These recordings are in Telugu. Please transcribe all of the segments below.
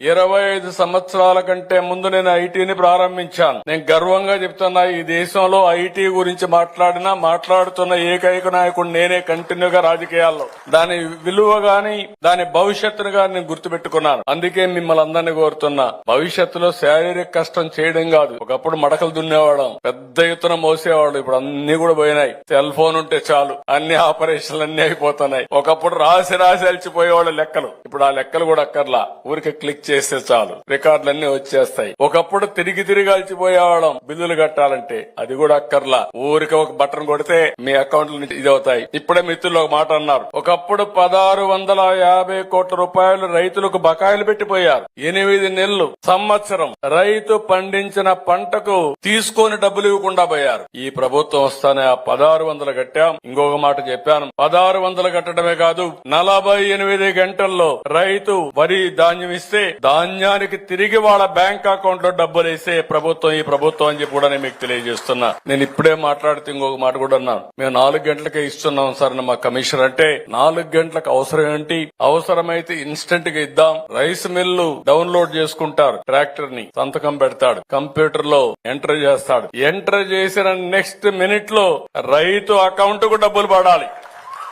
25 సంవత్సరాల కంటే ముందు నేను ఐటీని ప్రారంభించాను. నేను గర్వంగా చెప్తున్నా, ఈ దేశంలో ఐటీ గురించి మాట్లాడుతున్న ఏకైక నాయకుడు నేనే. కంటిన్యూగా రాజకీయాల్లో దాని విలువ గాని దాని భవిష్యత్తును గాని నేను గుర్తుపెట్టుకున్నాను. అందుకే మిమ్మల్ని అందరినీ కోరుతున్నా, భవిష్యత్తులో శారీరక కష్టం చేయడం కాదు. ఒకప్పుడు మడకలు దున్నేవాళ్ళం, పెద్ద ఎత్తున మోసేవాళ్ళు, ఇప్పుడు అన్ని కూడా పోయినాయి. సెల్ ఫోన్ ఉంటే చాలు అన్ని ఆపరేషన్లు అన్ని అయిపోతున్నాయి. ఒకప్పుడు రాసి అలిచిపోయేవాళ్ళు లెక్కలు, ఇప్పుడు ఆ లెక్కలు కూడా అక్కర్లా, ఊరికి క్లిక్ చేస్తే చాలు రికార్డులన్నీ వచ్చేస్తాయి. ఒకప్పుడు తిరిగి అలిచిపోయేవాళ్ళం బిల్లులు కట్టాలంటే, అది కూడా అక్కర్లా, ఊరికి ఒక బటన్ కొడితే మీ అకౌంట్లు ఇది అవుతాయి. ఇప్పుడే మిత్రులు ఒక మాట అన్నారు, ఒకప్పుడు 1650 కోట్ల రూపాయలు రైతులకు బకాయిలు పెట్టిపోయారు. 8 నెలలు సంవత్సరం రైతు పండించిన పంటకు తీసుకొని డబ్బులు ఇవ్వకుండా పోయారు. ఈ ప్రభుత్వం వస్తానే ఆ 1600 కట్టాం. ఇంకొక మాట చెప్పాను, 1600 కట్టడమే కాదు, 48 గంటల్లో రైతు వరి ధాన్యం ఇస్తే ధాన్యానికి తిరిగి వాళ్ళ బ్యాంక్ అకౌంట్ లో డబ్బులు వేసే ప్రభుత్వం ఈ ప్రభుత్వం అని చెప్పి కూడా నేను మీకు తెలియజేస్తున్నా. నేను ఇప్పుడే మాట్లాడితే ఇంకొక మాట కూడా అన్నాను, మేము 4 గంటలకే ఇస్తున్నాం సార్ మా కమిషనర్ అంటే, 4 గంటలకు అవసరం ఏంటి? అవసరమైతే ఇన్స్టెంట్ గా ఇద్దాం. రైస్ మిల్లు డౌన్లోడ్ చేసుకుంటారు, ట్రాక్టర్ ని సంతకం పెడతాడు, కంప్యూటర్ లో ఎంటర్ చేస్తాడు, ఎంటర్ చేసిన నెక్స్ట్ మినిట్ లో రైతు అకౌంట్ కు డబ్బులు పడాలి.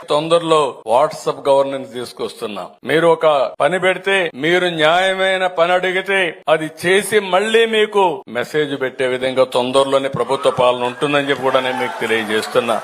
తొందరలో వాట్సాప్ గవర్నెన్స్ తీసుకొస్తున్నాం. మీరు ఒక పని పెడితే, మీరు న్యాయమైన పని అడిగితే అది చేసి మళ్లీ మీకు మెసేజ్ పెట్టే విధంగా తొందరలోనే ప్రభుత్వ పాలన ఉంటుందని చెప్పి కూడా నేను మీకు తెలియజేస్తున్నా.